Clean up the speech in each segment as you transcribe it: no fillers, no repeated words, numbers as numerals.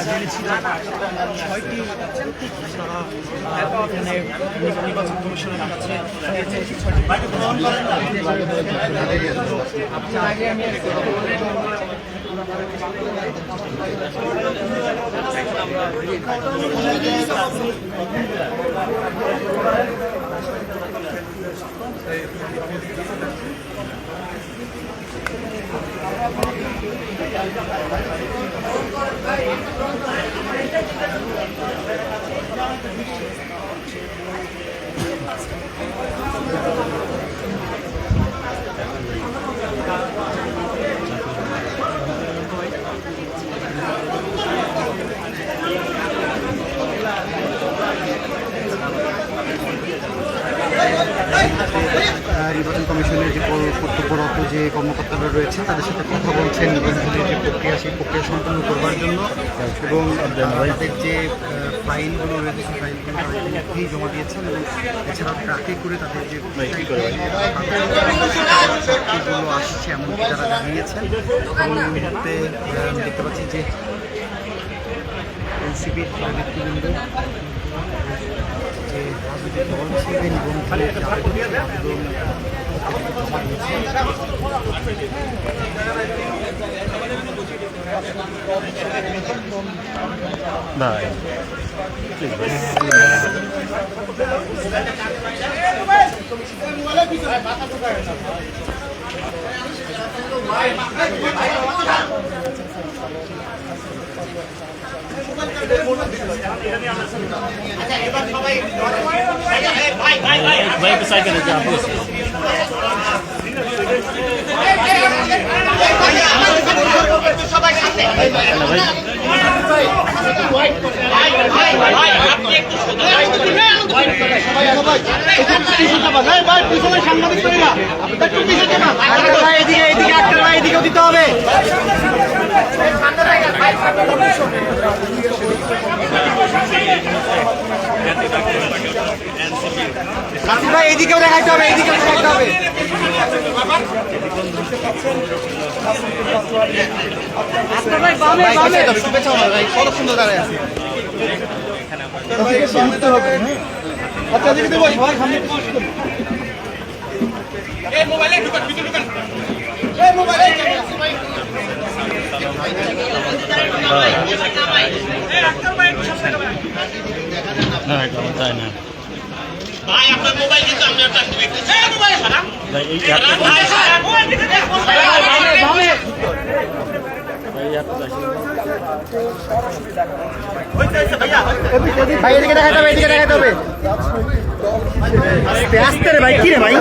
জেনেছিলাম 6টি নির্বাচন কমিশনের কাছে 6টি গ্রহণ করেন। আগে আমি নির্বাচন কমিশনের যে কর্তব্যরত যে কর্মকর্তারা রয়েছেন তাদের সাথে কথা বলছেন নিবন্ধনের যে প্রক্রিয়া সেই প্রক্রিয়া সম্পন্ন করবার জন্য, এবং তাদের যে ফাইলগুলো রয়েছে সেই ফাইলগুলো তারা ইতিমধ্যেই জমা দিয়েছেন, এবং এছাড়াও ট্রাকে করে তাদের যে গুলো আসছে এমনকি তারা জানিয়েছেন। এবং এই মুহূর্তে দেখতে পাচ্ছি যে এনসিপির নেতৃবৃন্দ যে রাজনৈতিক দল হিসেবে নিবন্ধনের যে আবেদন জমা দিয়েছে। ভাই সাইড করে যা আপু সবাই সামনে ভাই আপনি একটু এদিকেও দিতে হবে। ভাই এদিকেও দেখাইতে হবে, এদিকেও দেখাইতে হবে। কত সুন্দর দাঁড়ায় আছে। আচ্ছা দিকে দেবো সবাই সামনে। মোবাইলে ঢুকান ভিতরে ঢুকান ভাই আপনার মোবাইল কিন্তু আমরা মোবাইল হারাম ভাই এদিকে দেখাতে হবে, এদিকে দেখাতে হবে। আস্তে রে ভাই, কি রে ভাই?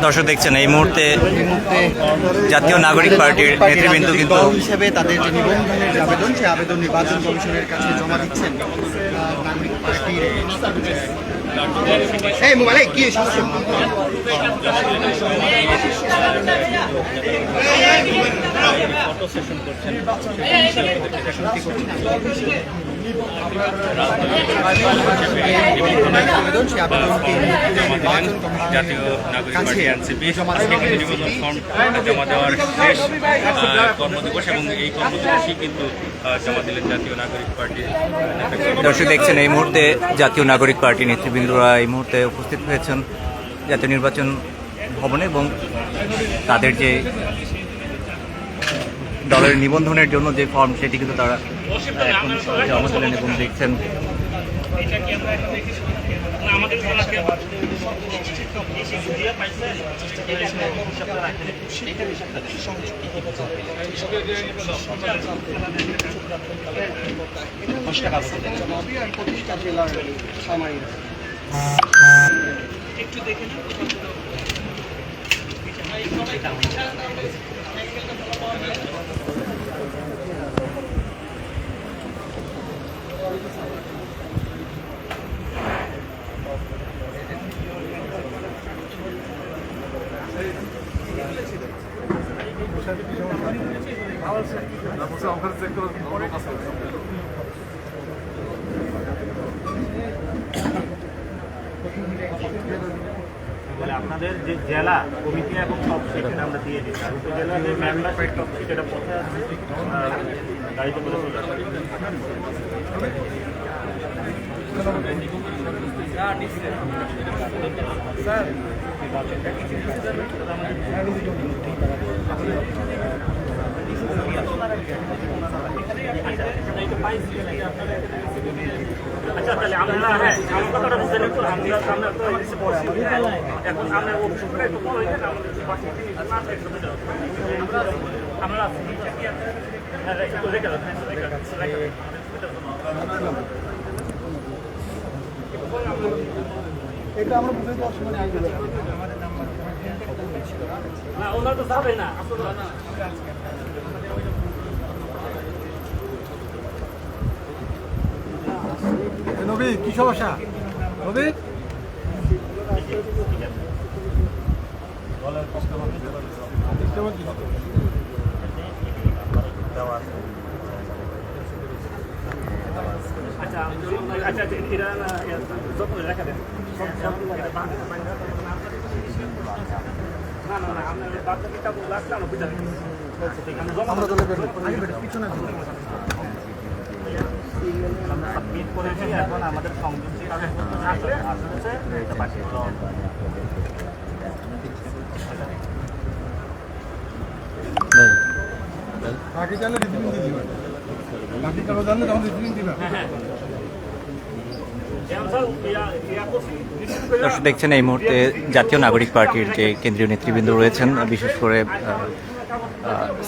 দর্শক দেখছেন এই মুহূর্তে জাতীয় নাগরিক পার্টির নেতৃবৃন্দ কিন্তু হিসেবে তাদের যে নিবন্ধনের যে আবেদন সেই আবেদন নির্বাচন কমিশনের কাছে জমা দিচ্ছেন। নাগরিক পার্টির এই মোবাইলে কি সমস্যা? জাতীয় নাগরিক পার্টি এনসিপি নিবন্ধন ফর্ম জমা দেওয়ার শেষ কর্মদিবস, এবং এই কর্মদিবসই কিন্তু জমা দিলেন জাতীয় নাগরিক পার্টি। দর্শক দেখছেন এই মুহূর্তে জাতীয় নাগরিক পার্টি নেতৃবৃন্দরা এই মুহূর্তে উপস্থিত হয়েছেন জাতীয় নির্বাচন ভবনে, এবং তাদের যে দলের নিবন্ধনের জন্য যে ফর্ম সেটি কিন্তু তারা এখন জমা দিলেন এবং দেখছেন একটু দেখে বলে আপনাদের যে জেলা কমিটি এবং সব সেটা আমরা দিয়ে দিচ্ছি আর উপজেলা যে মেম্বারশিপ সব সেটা পথে আছে গাড়িতে করে চলে আসবে স্যার আচ্ছা তাহলে আমরা হ্যাঁ আমার কথাটা বুঝতে তো আমরা তো এসে পড়ছি এখন আমরা ও শুক্রে একটু বড় হয়ে গেছে আমাদের বাকি না একটু বুঝতে আমরা হ্যাঁ রেখে দাও এটা আমরা বুঝতে অসুবিধা নাই না ওনারা তো যাবে না আসলে নবী কি সমস্যা নবী আচ্ছা আচ্ছা এটা যত্ন রেখে দেন না না না আপনার বাচ্চা কিতাব লাগছে আমরা বুঝা আমরা চলে পিছনে আমরা সাবমিট করেছি এখন আমাদের সংযুক্ত কাগজপত্র আসলে আসলে এটা বাকি বাকি জানলে রিসিভিং দিয়ে দিবেন বাকি কাগজ জানলে তখন রিসিভিং দিবেন দর্শক দেখছেন এই মুহূর্তে জাতীয় নাগরিক পার্টির যে কেন্দ্রীয় নেতৃবৃন্দ রয়েছেন বিশেষ করে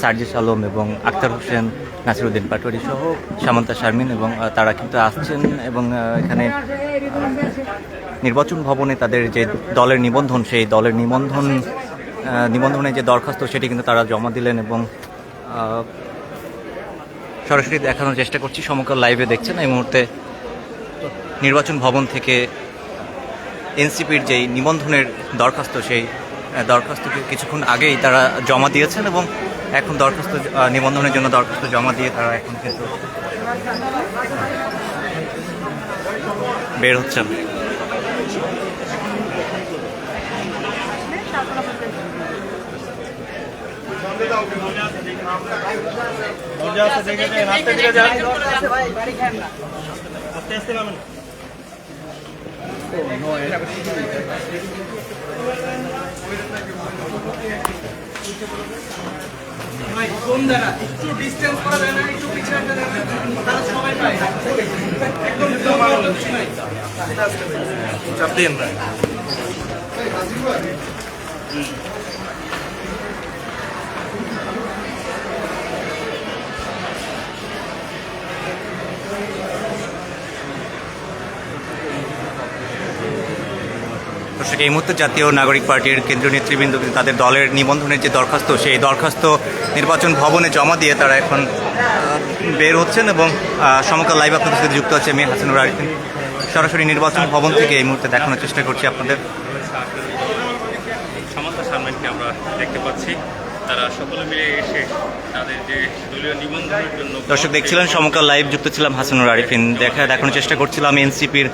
সার্জিস আলম এবং আক্তার হোসেন নাসিরউদ্দিন পাটোয়ারি সহ সামান্তা শারমিন এবং তারা কিন্তু আসছেন এবং এখানে নির্বাচন ভবনে তাদের যে দলের নিবন্ধন সেই দলের নিবন্ধনের যে দরখাস্ত সেটি কিন্তু তারা জমা দিলেন এবং সরাসরি দেখানোর চেষ্টা করছি সমকাল লাইভে দেখছেন এই মুহূর্তে নির্বাচন ভবন থেকে এনসিপির যেই নিবন্ধনের দরখাস্ত সেই দরখাস্তকে কিছুক্ষণ আগেই তারা জমা দিয়েছেন এবং এখন দরখাস্ত নিবন্ধনের জন্য দরখাস্ত জমা দিয়ে তারা এখন কিন্তু বের হচ্ছেন। একটু ডিস্টেন্স করা যায় না একটু পিছিয়ে তারা সবাই পায় একদম চাপ দিন না দর্শক এই মুহূর্তে জাতীয় নাগরিক পার্টির কেন্দ্রীয় নেতৃবৃন্দ তাদের দলের নিবন্ধনের যে দরখাস্ত সেই দরখাস্ত নির্বাচন ভবনে জমা দিয়ে তারা এখন বের হচ্ছেন এবং সমকাল লাইভ আপনাদের সাথে যুক্ত আছে আমি হাসানুর আরিফিন সরাসরি নির্বাচন ভবন থেকে এই মুহূর্তে দেখানোর চেষ্টা করছি আপনাদের। সামান্তা শারমিনকে আমরা দেখতে পাচ্ছি তারা সকলে মিলে এসে তাদের যে দলীয় নিবন্ধনের জন্য দর্শক দেখছিলেন সমকাল লাইভ যুক্ত ছিলাম হাসানুর আরিফিন দেখানোর চেষ্টা করছিলাম এনসিপির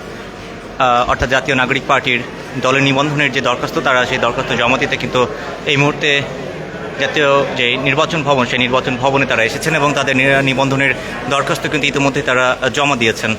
অর্থাৎ জাতীয় নাগরিক পার্টির দলের নিবন্ধনের যে দরখাস্ত তারা সেই দরখাস্ত জমা দিতে কিন্তু এই মুহূর্তে জাতীয় যে নির্বাচন ভবন সেই নির্বাচন ভবনে তারা এসেছেন এবং তাদের নিবন্ধনের দরখাস্ত কিন্তু ইতিমধ্যে তারা জমা দিয়েছেন।